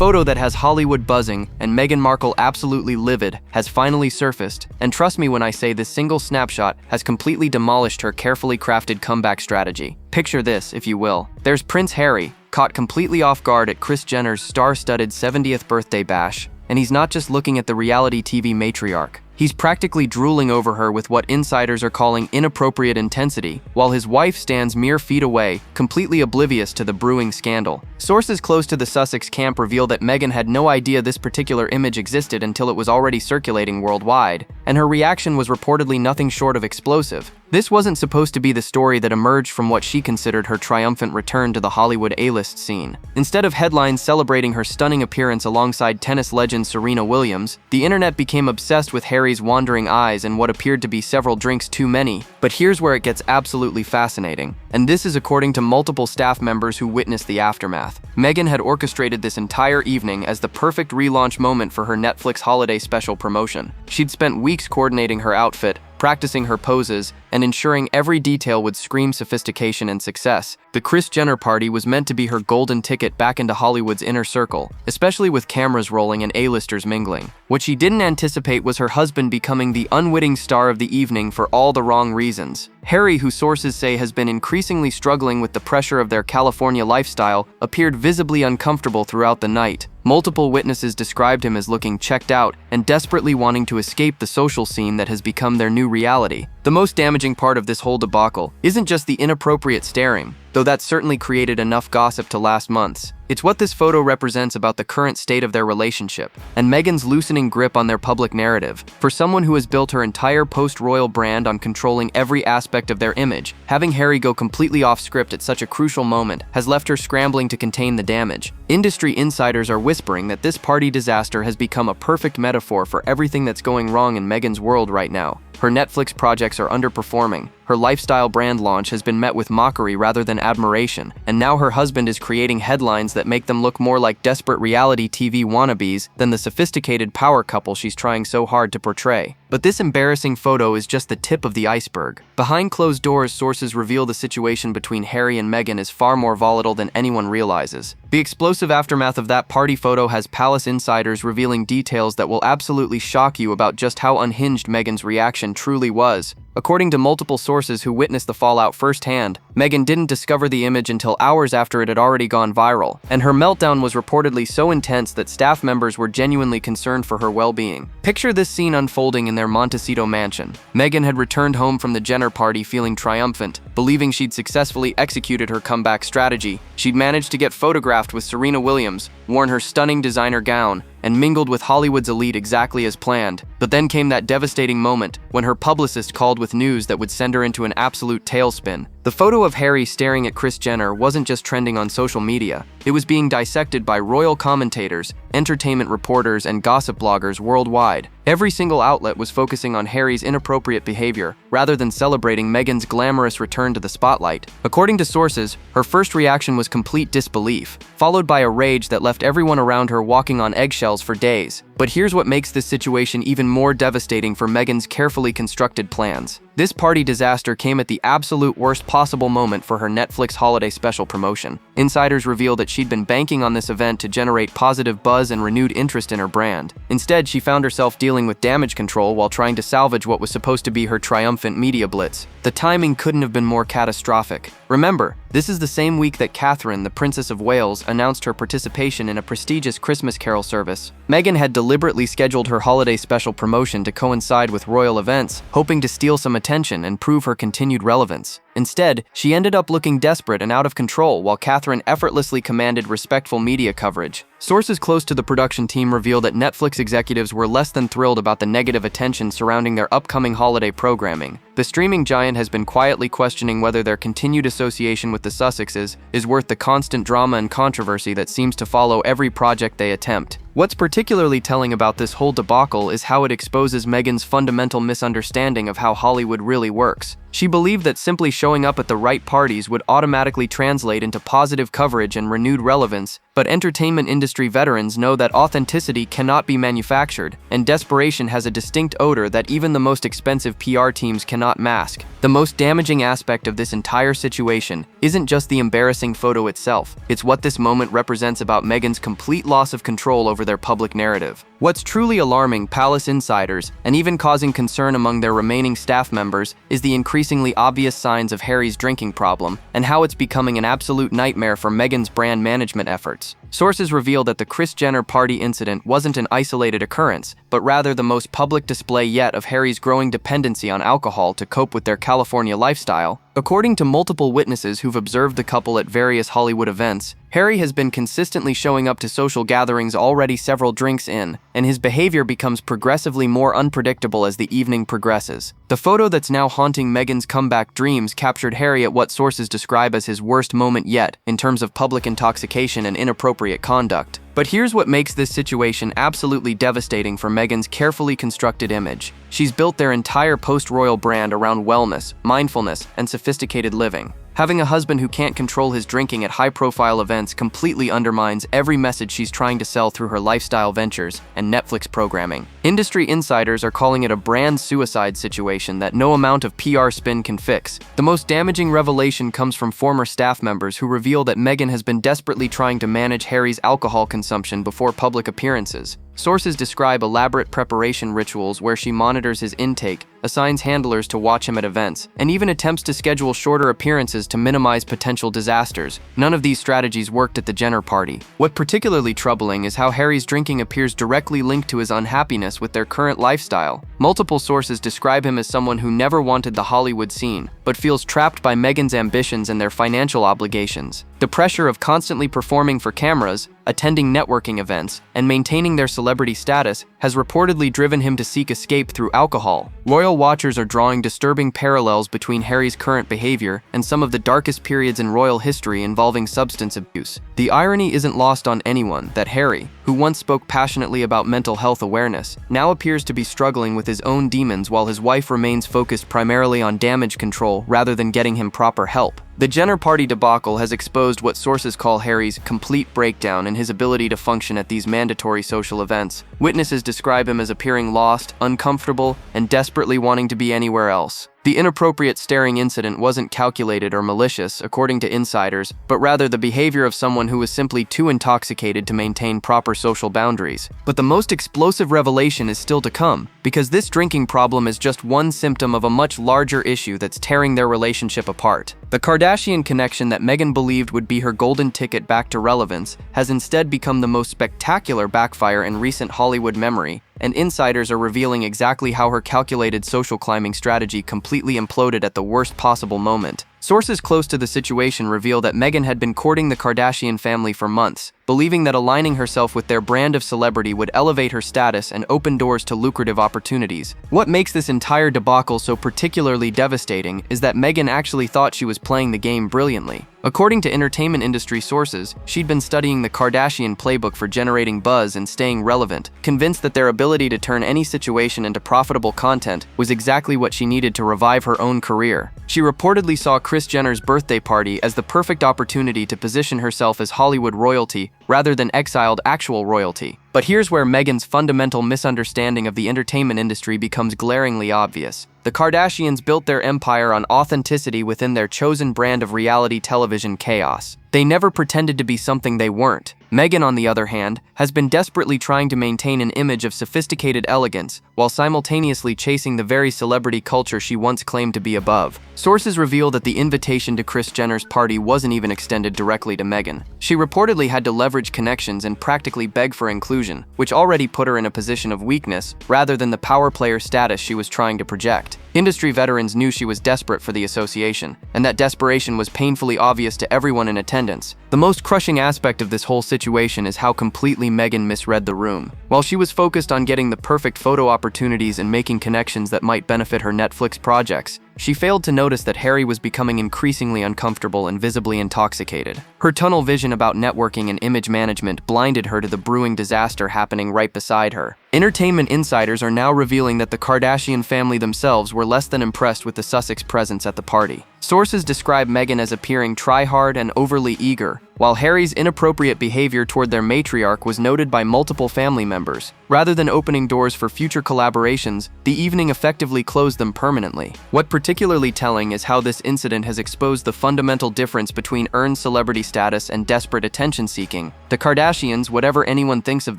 photo that has Hollywood buzzing and Meghan Markle absolutely livid has finally surfaced, and trust me when I say this single snapshot has completely demolished her carefully crafted comeback strategy. Picture this, if you will. There's Prince Harry, caught completely off guard at Kris Jenner's star-studded 70th birthday bash, and he's not just looking at the reality TV matriarch. He's practically drooling over her with what insiders are calling inappropriate intensity, while his wife stands mere feet away, completely oblivious to the brewing scandal. Sources close to the Sussex camp reveal that Meghan had no idea this particular image existed until it was already circulating worldwide, and her reaction was reportedly nothing short of explosive. This wasn't supposed to be the story that emerged from what she considered her triumphant return to the Hollywood A-list scene. Instead of headlines celebrating her stunning appearance alongside tennis legend Serena Williams, the internet became obsessed with Harry's wandering eyes and what appeared to be several drinks too many. But here's where it gets absolutely fascinating, and this is according to multiple staff members who witnessed the aftermath. Meghan had orchestrated this entire evening as the perfect relaunch moment for her Netflix holiday special promotion. She'd spent weeks coordinating her outfit, practicing her poses, and ensuring every detail would scream sophistication and success. The Kris Jenner party was meant to be her golden ticket back into Hollywood's inner circle, especially with cameras rolling and A-listers mingling. What she didn't anticipate was her husband becoming the unwitting star of the evening for all the wrong reasons. Harry, who sources say has been increasingly struggling with the pressure of their California lifestyle, appeared visibly uncomfortable throughout the night. Multiple witnesses described him as looking checked out and desperately wanting to escape the social scene that has become their new reality. The most damaging part of this whole debacle isn't just the inappropriate staring, though that certainly created enough gossip to last months. It's what this photo represents about the current state of their relationship, and Meghan's loosening grip on their public narrative. For someone who has built her entire post-royal brand on controlling every aspect of their image, having Harry go completely off script at such a crucial moment has left her scrambling to contain the damage. Industry insiders are whispering that this party disaster has become a perfect metaphor for everything that's going wrong in Meghan's world right now. Her Netflix projects are underperforming, her lifestyle brand launch has been met with mockery rather than admiration, and now her husband is creating headlines that make them look more like desperate reality TV wannabes than the sophisticated power couple she's trying so hard to portray. But this embarrassing photo is just the tip of the iceberg. Behind closed doors, sources reveal the situation between Harry and Meghan is far more volatile than anyone realizes. The explosive aftermath of that party photo has palace insiders revealing details that will absolutely shock you about just how unhinged Meghan's reaction truly was. According to multiple sources who witnessed the fallout firsthand, Meghan didn't discover the image until hours after it had already gone viral, and her meltdown was reportedly so intense that staff members were genuinely concerned for her well-being. Picture this scene unfolding in their Montecito mansion. Meghan had returned home from the Jenner party feeling triumphant, believing she'd successfully executed her comeback strategy. She'd managed to get photographed with Serena Williams, worn her stunning designer gown, and mingled with Hollywood's elite exactly as planned. But then came that devastating moment when her publicist called with news that would send her into an absolute tailspin. The photo of Harry staring at Kris Jenner wasn't just trending on social media, it was being dissected by royal commentators, entertainment reporters, and gossip bloggers worldwide. Every single outlet was focusing on Harry's inappropriate behavior, rather than celebrating Meghan's glamorous return to the spotlight. According to sources, her first reaction was complete disbelief, followed by a rage that left everyone around her walking on eggshells for days. But here's what makes this situation even more devastating for Meghan's carefully constructed plans. This party disaster came at the absolute worst possible moment for her Netflix holiday special promotion. Insiders reveal that she'd been banking on this event to generate positive buzz and renewed interest in her brand. Instead, she found herself dealing with damage control while trying to salvage what was supposed to be her triumphant media blitz. The timing couldn't have been more catastrophic. Remember, this is the same week that Catherine, the Princess of Wales, announced her participation in a prestigious Christmas carol service. Meghan had deliberately scheduled her holiday special promotion to coincide with royal events, hoping to steal some attention and prove her continued relevance. Instead, she ended up looking desperate and out of control while Catherine effortlessly commanded respectful media coverage. Sources close to the production team reveal that Netflix executives were less than thrilled about the negative attention surrounding their upcoming holiday programming. The streaming giant has been quietly questioning whether their continued association with the Sussexes is worth the constant drama and controversy that seems to follow every project they attempt. What's particularly telling about this whole debacle is how it exposes Meghan's fundamental misunderstanding of how Hollywood really works. She believed that simply showing up at the right parties would automatically translate into positive coverage and renewed relevance, but entertainment industry veterans know that authenticity cannot be manufactured, and desperation has a distinct odor that even the most expensive PR teams cannot mask. The most damaging aspect of this entire situation isn't just the embarrassing photo itself, it's what this moment represents about Meghan's complete loss of control over their public narrative. What's truly alarming palace insiders, and even causing concern among their remaining staff members, is the increasingly obvious signs of Harry's drinking problem, and how it's becoming an absolute nightmare for Meghan's brand management efforts. Sources reveal that the Kris Jenner party incident wasn't an isolated occurrence, but rather the most public display yet of Harry's growing dependency on alcohol to cope with their California lifestyle. According to multiple witnesses who've observed the couple at various Hollywood events, Harry has been consistently showing up to social gatherings already several drinks in, and his behavior becomes progressively more unpredictable as the evening progresses. The photo that's now haunting Meghan's comeback dreams captured Harry at what sources describe as his worst moment yet in terms of public intoxication and inappropriate conduct. But here's what makes this situation absolutely devastating for Meghan's carefully constructed image. She's built their entire post-royal brand around wellness, mindfulness, and sophisticated living. Having a husband who can't control his drinking at high-profile events completely undermines every message she's trying to sell through her lifestyle ventures and Netflix programming. Industry insiders are calling it a brand suicide situation that no amount of PR spin can fix. The most damaging revelation comes from former staff members who reveal that Meghan has been desperately trying to manage Harry's alcohol consumption before public appearances. Sources describe elaborate preparation rituals where she monitors his intake, assigns handlers to watch him at events, and even attempts to schedule shorter appearances to minimize potential disasters. None of these strategies worked at the Jenner party. What's particularly troubling is how Harry's drinking appears directly linked to his unhappiness with their current lifestyle. Multiple sources describe him as someone who never wanted the Hollywood scene, but feels trapped by Meghan's ambitions and their financial obligations. The pressure of constantly performing for cameras, attending networking events, and maintaining their celebrity status has reportedly driven him to seek escape through alcohol. Royal watchers are drawing disturbing parallels between Harry's current behavior and some of the darkest periods in royal history involving substance abuse. The irony isn't lost on anyone that Harry, who once spoke passionately about mental health awareness, now appears to be struggling with his own demons while his wife remains focused primarily on damage control rather than getting him proper help. The Jenner party debacle has exposed what sources call Harry's complete breakdown in his ability to function at these mandatory social events. Witnesses describe him as appearing lost, uncomfortable, and desperately wanting to be anywhere else. The inappropriate staring incident wasn't calculated or malicious, according to insiders, but rather the behavior of someone who was simply too intoxicated to maintain proper social boundaries. But the most explosive revelation is still to come, because this drinking problem is just one symptom of a much larger issue that's tearing their relationship apart. The Kardashian connection that Meghan believed would be her golden ticket back to relevance has instead become the most spectacular backfire in recent Hollywood memory, and insiders are revealing exactly how her calculated social climbing strategy completely imploded at the worst possible moment. Sources close to the situation reveal that Meghan had been courting the Kardashian family for months, believing that aligning herself with their brand of celebrity would elevate her status and open doors to lucrative opportunities. What makes this entire debacle so particularly devastating is that Meghan actually thought she was playing the game brilliantly. According to entertainment industry sources, she'd been studying the Kardashian playbook for generating buzz and staying relevant, convinced that their ability to turn any situation into profitable content was exactly what she needed to revive her own career. She reportedly saw Kris Jenner's birthday party as the perfect opportunity to position herself as Hollywood royalty rather than exiled actual royalty. But here's where Meghan's fundamental misunderstanding of the entertainment industry becomes glaringly obvious. The Kardashians built their empire on authenticity within their chosen brand of reality television chaos. They never pretended to be something they weren't. Meghan, on the other hand, has been desperately trying to maintain an image of sophisticated elegance while simultaneously chasing the very celebrity culture she once claimed to be above. Sources reveal that the invitation to Kris Jenner's party wasn't even extended directly to Meghan. She reportedly had to leverage connections and practically beg for inclusion, which already put her in a position of weakness rather than the power player status she was trying to project. Industry veterans knew she was desperate for the association, and that desperation was painfully obvious to everyone in attendance. The most crushing aspect of this whole situation is how completely Meghan misread the room. While she was focused on getting the perfect photo opportunities and making connections that might benefit her Netflix projects, she failed to notice that Harry was becoming increasingly uncomfortable and visibly intoxicated. Her tunnel vision about networking and image management blinded her to the brewing disaster happening right beside her. Entertainment insiders are now revealing that the Kardashian family themselves were less than impressed with the Sussex presence at the party. Sources describe Meghan as appearing try-hard and overly eager, while Harry's inappropriate behavior toward their matriarch was noted by multiple family members. Rather than opening doors for future collaborations, the evening effectively closed them permanently. What particularly telling is how this incident has exposed the fundamental difference between earned celebrity status and desperate attention-seeking. The Kardashians, whatever anyone thinks of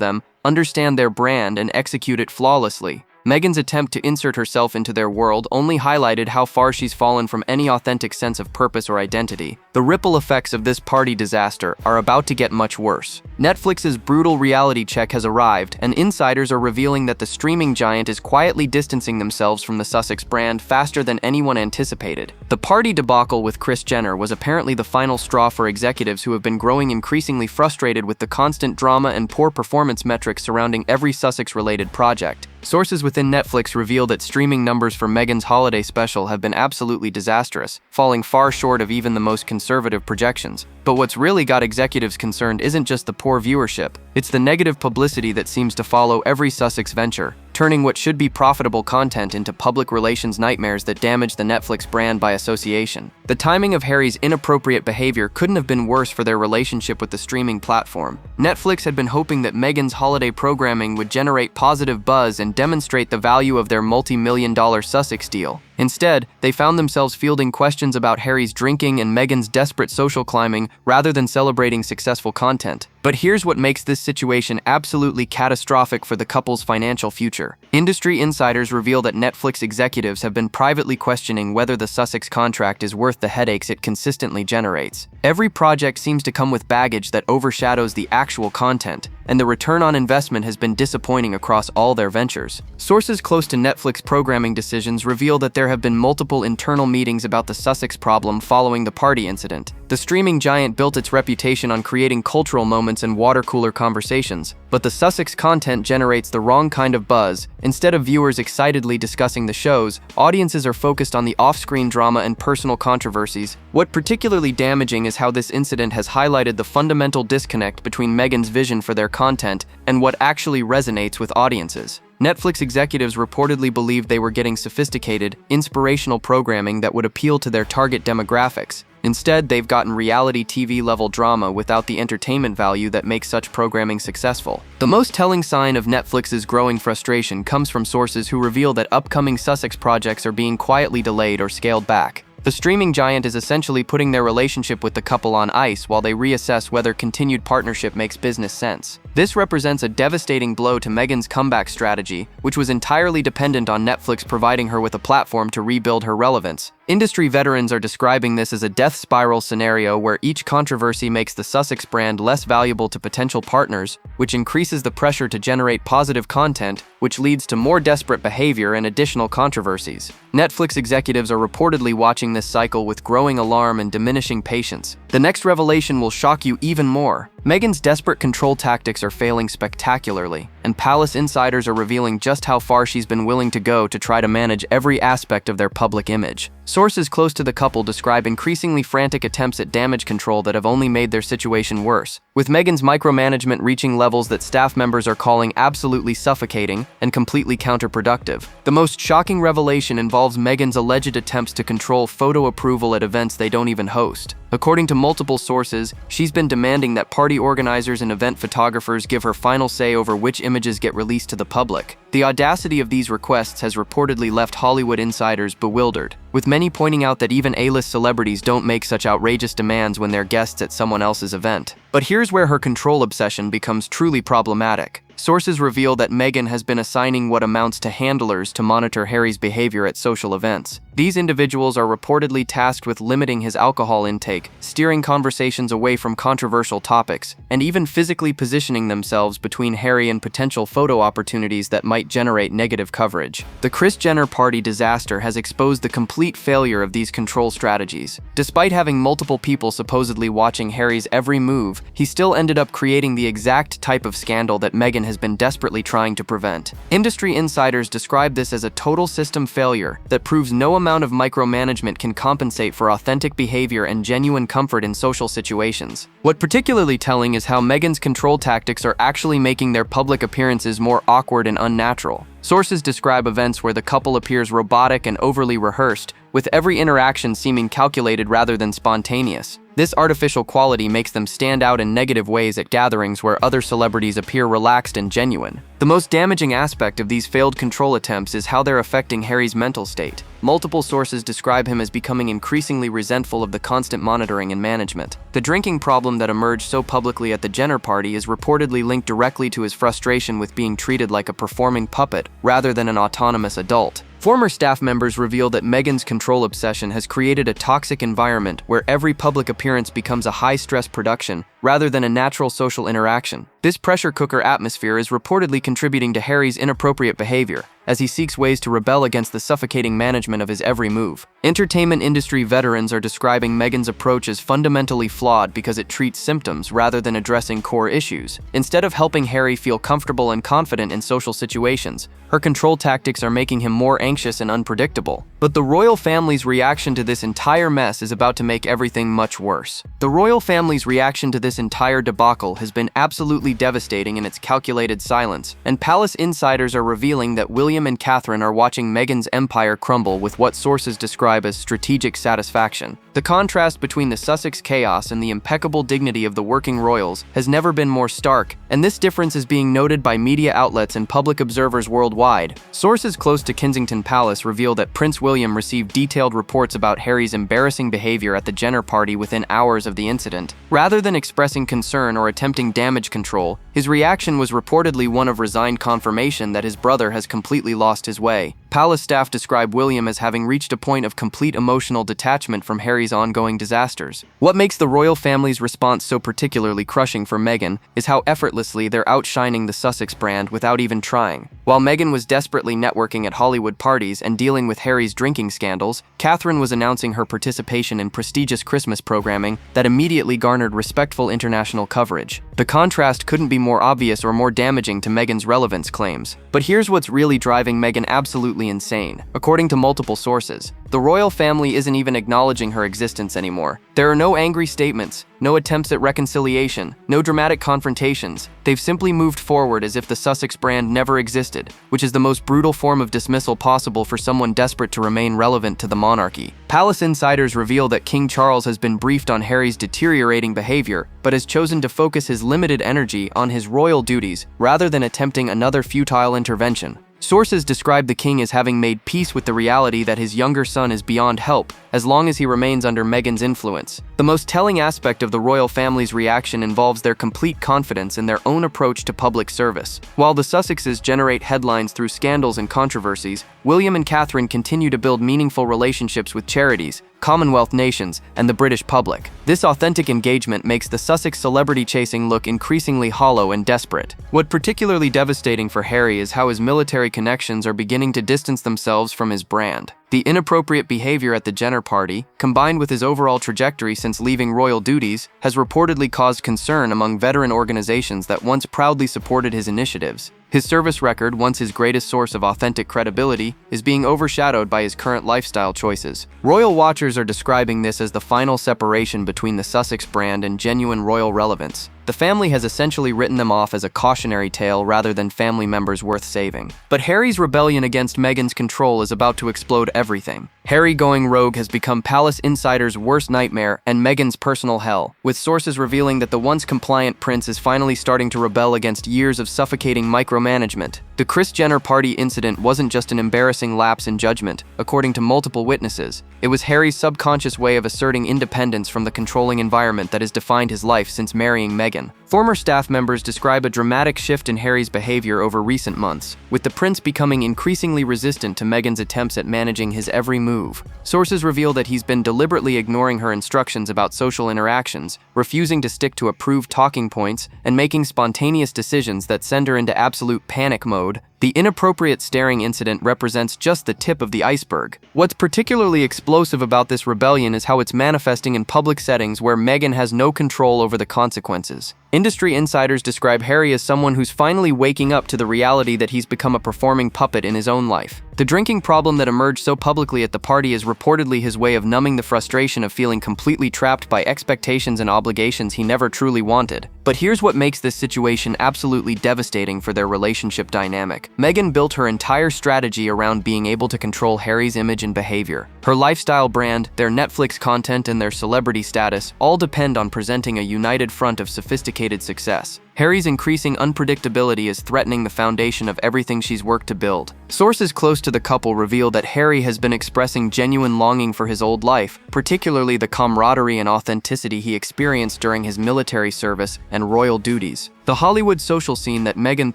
them, understand their brand and execute it flawlessly. Meghan's attempt to insert herself into their world only highlighted how far she's fallen from any authentic sense of purpose or identity. The ripple effects of this party disaster are about to get much worse. Netflix's brutal reality check has arrived, and insiders are revealing that the streaming giant is quietly distancing themselves from the Sussex brand faster than anyone anticipated. The party debacle with Kris Jenner was apparently the final straw for executives who have been growing increasingly frustrated with the constant drama and poor performance metrics surrounding every Sussex-related project. Sources within Netflix reveal that streaming numbers for Meghan's holiday special have been absolutely disastrous, falling far short of even the most conservative projections. But what's really got executives concerned isn't just the poor viewership, it's the negative publicity that seems to follow every Sussex venture, turning what should be profitable content into public relations nightmares that damage the Netflix brand by association. The timing of Harry's inappropriate behavior couldn't have been worse for their relationship with the streaming platform. Netflix had been hoping that Meghan's holiday programming would generate positive buzz and demonstrate the value of their multi-million-dollar Sussex deal. Instead, they found themselves fielding questions about Harry's drinking and Meghan's desperate social climbing rather than celebrating successful content. But here's what makes this situation absolutely catastrophic for the couple's financial future. Industry insiders reveal that Netflix executives have been privately questioning whether the Sussex contract is worth the headaches it consistently generates. Every project seems to come with baggage that overshadows the actual content, and the return on investment has been disappointing across all their ventures. Sources close to Netflix programming decisions reveal that there have been multiple internal meetings about the Sussex problem following the party incident. The streaming giant built its reputation on creating cultural moments and water-cooler conversations, but the Sussex content generates the wrong kind of buzz. Instead of viewers excitedly discussing the shows, audiences are focused on the off-screen drama and personal controversies. What particularly damaging is how this incident has highlighted the fundamental disconnect between Meghan's vision for their content and what actually resonates with audiences. Netflix executives reportedly believed they were getting sophisticated, inspirational programming that would appeal to their target demographics. Instead, they've gotten reality TV-level drama without the entertainment value that makes such programming successful. The most telling sign of Netflix's growing frustration comes from sources who reveal that upcoming Sussex projects are being quietly delayed or scaled back. The streaming giant is essentially putting their relationship with the couple on ice while they reassess whether continued partnership makes business sense. This represents a devastating blow to Meghan's comeback strategy, which was entirely dependent on Netflix providing her with a platform to rebuild her relevance. Industry veterans are describing this as a death spiral scenario where each controversy makes the Sussex brand less valuable to potential partners, which increases the pressure to generate positive content, which leads to more desperate behavior and additional controversies. Netflix executives are reportedly watching this cycle with growing alarm and diminishing patience. The next revelation will shock you even more. Meghan's desperate control tactics are failing spectacularly, and palace insiders are revealing just how far she's been willing to go to try to manage every aspect of their public image. Sources close to the couple describe increasingly frantic attempts at damage control that have only made their situation worse, with Meghan's micromanagement reaching levels that staff members are calling absolutely suffocating and completely counterproductive. The most shocking revelation involves Meghan's alleged attempts to control photo approval at events they don't even host. According to multiple sources, she's been demanding that party organizers and event photographers give her final say over which images get released to the public. The audacity of these requests has reportedly left Hollywood insiders bewildered, with many pointing out that even A-list celebrities don't make such outrageous demands when they're guests at someone else's event. But here's where her control obsession becomes truly problematic. Sources reveal that Meghan has been assigning what amounts to handlers to monitor Harry's behavior at social events. These individuals are reportedly tasked with limiting his alcohol intake, steering conversations away from controversial topics, and even physically positioning themselves between Harry and potential photo opportunities that might might generate negative coverage. The Kris Jenner party disaster has exposed the complete failure of these control strategies. Despite having multiple people supposedly watching Harry's every move, he still ended up creating the exact type of scandal that Meghan has been desperately trying to prevent. Industry insiders describe this as a total system failure that proves no amount of micromanagement can compensate for authentic behavior and genuine comfort in social situations. What particularly telling is how Meghan's control tactics are actually making their public appearances more awkward and unnatural. Sources describe events where the couple appears robotic and overly rehearsed, with every interaction seeming calculated rather than spontaneous. This artificial quality makes them stand out in negative ways at gatherings where other celebrities appear relaxed and genuine. The most damaging aspect of these failed control attempts is how they're affecting Harry's mental state. Multiple sources describe him as becoming increasingly resentful of the constant monitoring and management. The drinking problem that emerged so publicly at the Jenner party is reportedly linked directly to his frustration with being treated like a performing puppet rather than an autonomous adult. Former staff members reveal that Meghan's control obsession has created a toxic environment where every public appearance becomes a high-stress production rather than a natural social interaction. This pressure cooker atmosphere is reportedly contributing to Harry's inappropriate behavior, as he seeks ways to rebel against the suffocating management of his every move. Entertainment industry veterans are describing Meghan's approach as fundamentally flawed because it treats symptoms rather than addressing core issues. Instead of helping Harry feel comfortable and confident in social situations, her control tactics are making him more anxious and unpredictable. But the royal family's reaction to this entire mess is about to make everything much worse. The royal family's reaction to this entire debacle has been absolutely devastating in its calculated silence, and palace insiders are revealing that William and Catherine are watching Meghan's empire crumble with what sources describe as strategic satisfaction. The contrast between the Sussex chaos and the impeccable dignity of the working royals has never been more stark, and this difference is being noted by media outlets and public observers worldwide. Sources close to Kensington Palace reveal that Prince William received detailed reports about Harry's embarrassing behavior at the Jenner party within hours of the incident. Rather than expressing concern or attempting damage control, his reaction was reportedly one of resigned confirmation that his brother has completely lost his way. Palace staff describe William as having reached a point of complete emotional detachment from Harry's ongoing disasters. What makes the royal family's response so particularly crushing for Meghan is how effortlessly they're outshining the Sussex brand without even trying. While Meghan was desperately networking at Hollywood parties and dealing with Harry's drinking scandals, Catherine was announcing her participation in prestigious Christmas programming that immediately garnered respectful international coverage. The contrast couldn't be more obvious or more damaging to Meghan's relevance claims. But here's what's really driving Meghan absolutely insane. According to multiple sources, the royal family isn't even acknowledging her existence anymore. There are no angry statements, no attempts at reconciliation, no dramatic confrontations. They've simply moved forward as if the Sussex brand never existed, which is the most brutal form of dismissal possible for someone desperate to remain relevant to the monarchy. Palace insiders reveal that King Charles has been briefed on Harry's deteriorating behavior, but has chosen to focus his limited energy on his royal duties rather than attempting another futile intervention. Sources describe the king as having made peace with the reality that his younger son is beyond help, as long as he remains under Meghan's influence. The most telling aspect of the royal family's reaction involves their complete confidence in their own approach to public service. While the Sussexes generate headlines through scandals and controversies, William and Catherine continue to build meaningful relationships with charities, Commonwealth nations, and the British public. This authentic engagement makes the Sussex celebrity chasing look increasingly hollow and desperate. What particularly devastating for Harry is how his military connections are beginning to distance themselves from his brand. The inappropriate behavior at the Jenner party, combined with his overall trajectory since leaving royal duties, has reportedly caused concern among veteran organizations that once proudly supported his initiatives. His service record, once his greatest source of authentic credibility, is being overshadowed by his current lifestyle choices. Royal watchers are describing this as the final separation between the Sussex brand and genuine royal relevance. The family has essentially written them off as a cautionary tale rather than family members worth saving. But Harry's rebellion against Meghan's control is about to explode everything. Harry going rogue has become palace insiders' worst nightmare and Meghan's personal hell, with sources revealing that the once compliant prince is finally starting to rebel against years of suffocating micromanagement. The Kris Jenner party incident wasn't just an embarrassing lapse in judgment, according to multiple witnesses. It was Harry's subconscious way of asserting independence from the controlling environment that has defined his life since marrying Meghan. Former staff members describe a dramatic shift in Harry's behavior over recent months, with the prince becoming increasingly resistant to Meghan's attempts at managing his every move. Sources reveal that he's been deliberately ignoring her instructions about social interactions, refusing to stick to approved talking points, and making spontaneous decisions that send her into absolute panic mode. The inappropriate staring incident represents just the tip of the iceberg. What's particularly explosive about this rebellion is how it's manifesting in public settings where Meghan has no control over the consequences. Industry insiders describe Harry as someone who's finally waking up to the reality that he's become a performing puppet in his own life. The drinking problem that emerged so publicly at the party is reportedly his way of numbing the frustration of feeling completely trapped by expectations and obligations he never truly wanted. But here's what makes this situation absolutely devastating for their relationship dynamic. Meghan built her entire strategy around being able to control Harry's image and behavior. Her lifestyle brand, their Netflix content, and their celebrity status all depend on presenting a united front of sophisticated success. Harry's increasing unpredictability is threatening the foundation of everything she's worked to build. Sources close to the couple reveal that Harry has been expressing genuine longing for his old life, particularly the camaraderie and authenticity he experienced during his military service and royal duties. The Hollywood social scene that Meghan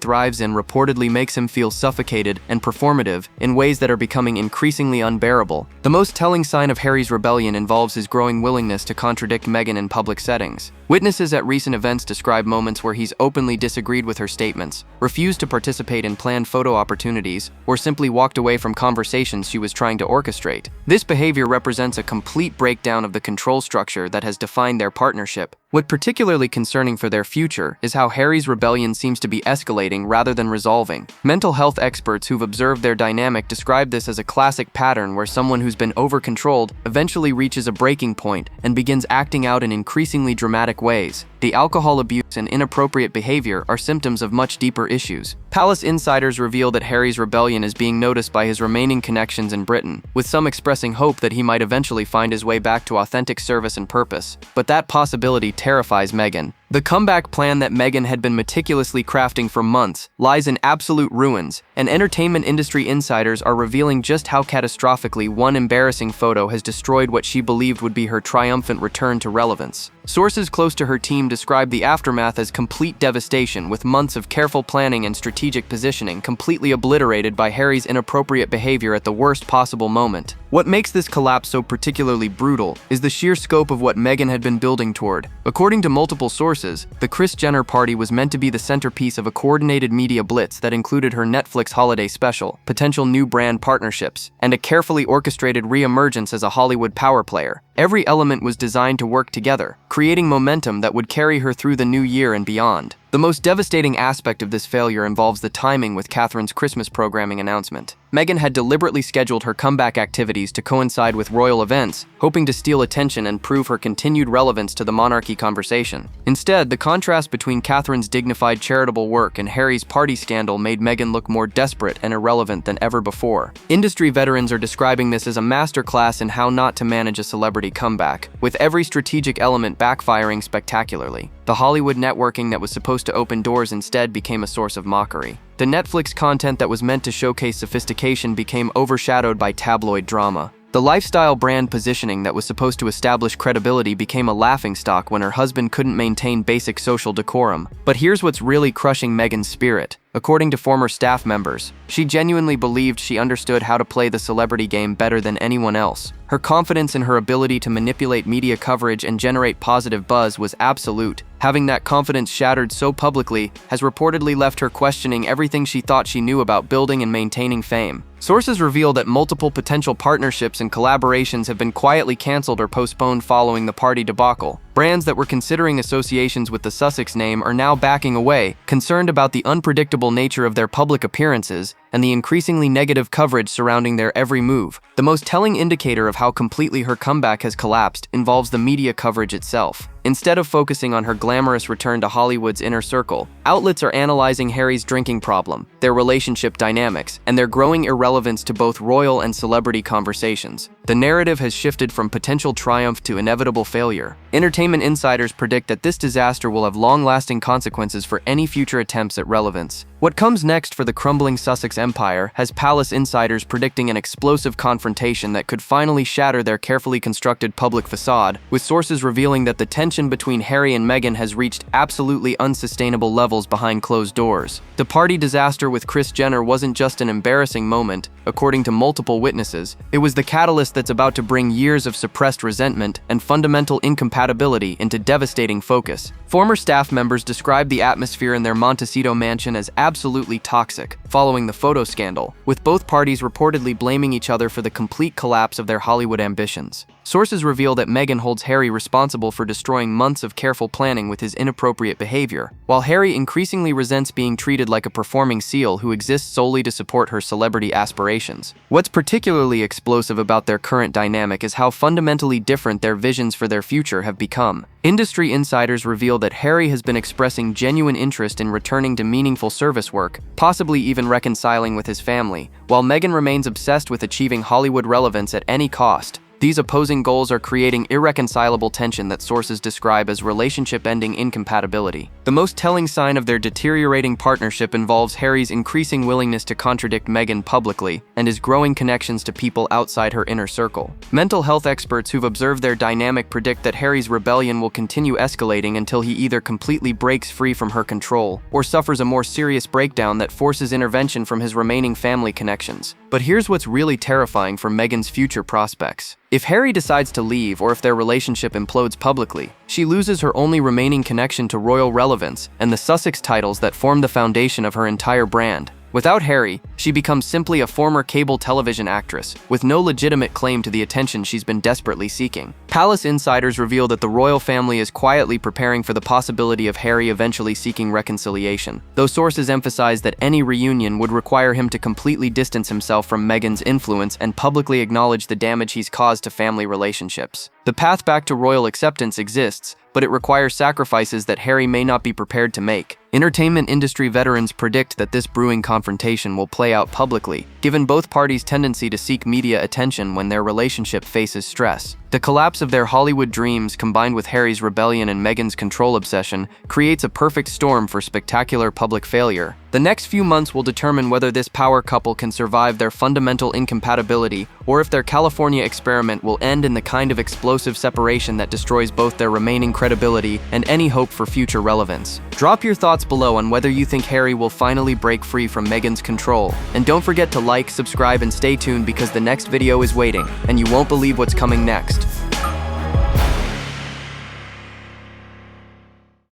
thrives in reportedly makes him feel suffocated and performative in ways that are becoming increasingly unbearable. The most telling sign of Harry's rebellion involves his growing willingness to contradict Meghan in public settings. Witnesses at recent events describe moments where he's openly disagreed with her statements, refused to participate in planned photo opportunities, or simply walked away from conversations she was trying to orchestrate. This behavior represents a complete breakdown of the control structure that has defined their partnership. What's particularly concerning for their future is how Harry's rebellion seems to be escalating rather than resolving. Mental health experts who've observed their dynamic describe this as a classic pattern where someone who's been over-controlled eventually reaches a breaking point and begins acting out in increasingly dramatic ways. The alcohol abuse and inappropriate behavior are symptoms of much deeper issues. Palace insiders reveal that Harry's rebellion is being noticed by his remaining connections in Britain, with some expressing hope that he might eventually find his way back to authentic service and purpose. But that possibility terrifies Meghan. The comeback plan that Meghan had been meticulously crafting for months lies in absolute ruins, and entertainment industry insiders are revealing just how catastrophically one embarrassing photo has destroyed what she believed would be her triumphant return to relevance. Sources close to her team describe the aftermath as complete devastation, with months of careful planning and strategic positioning completely obliterated by Harry's inappropriate behavior at the worst possible moment. What makes this collapse so particularly brutal is the sheer scope of what Meghan had been building toward. According to multiple sources, the Kris Jenner party was meant to be the centerpiece of a coordinated media blitz that included her Netflix holiday special, potential new brand partnerships, and a carefully orchestrated re-emergence as a Hollywood power player. Every element was designed to work together, creating momentum that would carry her through the new year and beyond. The most devastating aspect of this failure involves the timing with Catherine's Christmas programming announcement. Meghan had deliberately scheduled her comeback activities to coincide with royal events, hoping to steal attention and prove her continued relevance to the monarchy conversation. Instead, the contrast between Catherine's dignified charitable work and Harry's party scandal made Meghan look more desperate and irrelevant than ever before. Industry veterans are describing this as a masterclass in how not to manage a celebrity comeback, with every strategic element backfiring spectacularly. The Hollywood networking that was supposed to open doors instead became a source of mockery. The Netflix content that was meant to showcase sophistication became overshadowed by tabloid drama. The lifestyle brand positioning that was supposed to establish credibility became a laughingstock when her husband couldn't maintain basic social decorum. But here's what's really crushing Meghan's spirit. According to former staff members, she genuinely believed she understood how to play the celebrity game better than anyone else. Her confidence in her ability to manipulate media coverage and generate positive buzz was absolute. Having that confidence shattered so publicly has reportedly left her questioning everything she thought she knew about building and maintaining fame. Sources reveal that multiple potential partnerships and collaborations have been quietly canceled or postponed following the party debacle. Brands that were considering associations with the Sussex name are now backing away, concerned about the unpredictable nature of their public appearances and the increasingly negative coverage surrounding their every move. The most telling indicator of how completely her comeback has collapsed involves the media coverage itself. Instead of focusing on her glamorous return to Hollywood's inner circle, outlets are analyzing Harry's drinking problem, their relationship dynamics, and their growing irrelevance to both royal and celebrity conversations. The narrative has shifted from potential triumph to inevitable failure. Entertainment insiders predict that this disaster will have long-lasting consequences for any future attempts at relevance. What comes next for the crumbling Sussex empire has palace insiders predicting an explosive confrontation that could finally shatter their carefully constructed public facade, with sources revealing that the tension tension between Harry and Meghan has reached absolutely unsustainable levels behind closed doors. The party disaster with Kris Jenner wasn't just an embarrassing moment, according to multiple witnesses. It was the catalyst that's about to bring years of suppressed resentment and fundamental incompatibility into devastating focus. Former staff members described the atmosphere in their Montecito mansion as absolutely toxic, following the photo scandal, with both parties reportedly blaming each other for the complete collapse of their Hollywood ambitions. Sources reveal that Meghan holds Harry responsible for destroying months of careful planning with his inappropriate behavior, while Harry increasingly resents being treated like a performing seal who exists solely to support her celebrity aspirations. What's particularly explosive about their current dynamic is how fundamentally different their visions for their future have become. Industry insiders reveal that Harry has been expressing genuine interest in returning to meaningful service work, possibly even reconciling with his family, while Meghan remains obsessed with achieving Hollywood relevance at any cost. These opposing goals are creating irreconcilable tension that sources describe as relationship-ending incompatibility. The most telling sign of their deteriorating partnership involves Harry's increasing willingness to contradict Meghan publicly and his growing connections to people outside her inner circle. Mental health experts who've observed their dynamic predict that Harry's rebellion will continue escalating until he either completely breaks free from her control or suffers a more serious breakdown that forces intervention from his remaining family connections. But here's what's really terrifying for Meghan's future prospects. If Harry decides to leave or if their relationship implodes publicly, she loses her only remaining connection to royal relevance and the Sussex titles that form the foundation of her entire brand. Without Harry, she becomes simply a former cable television actress, with no legitimate claim to the attention she's been desperately seeking. Palace insiders reveal that the royal family is quietly preparing for the possibility of Harry eventually seeking reconciliation, though sources emphasize that any reunion would require him to completely distance himself from Meghan's influence and publicly acknowledge the damage he's caused to family relationships. The path back to royal acceptance exists, but it requires sacrifices that Harry may not be prepared to make. Entertainment industry veterans predict that this brewing confrontation will play out publicly, given both parties' tendency to seek media attention when their relationship faces stress. The collapse of their Hollywood dreams, combined with Harry's rebellion and Meghan's control obsession, creates a perfect storm for spectacular public failure. The next few months will determine whether this power couple can survive their fundamental incompatibility, or if their California experiment will end in the kind of explosive separation that destroys both their remaining credibility and any hope for future relevance. Drop your thoughts below on whether you think Harry will finally break free from Meghan's control. And don't forget to like, subscribe, and stay tuned because the next video is waiting, and you won't believe what's coming next.